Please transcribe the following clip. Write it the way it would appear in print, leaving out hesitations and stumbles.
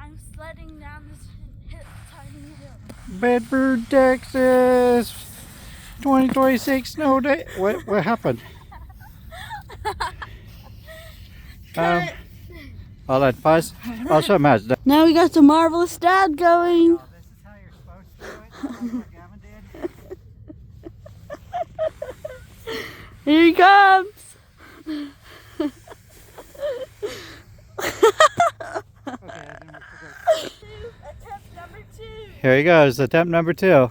I'm sledding down this tiny hill. Bedford, Texas, 2026 snow day. What happened? I'll let pause. I'll show Matt. Now we got the marvelous dad going. Oh, this is how you're supposed to do it. What Gavin did. Here he comes. Here he goes, attempt number 2.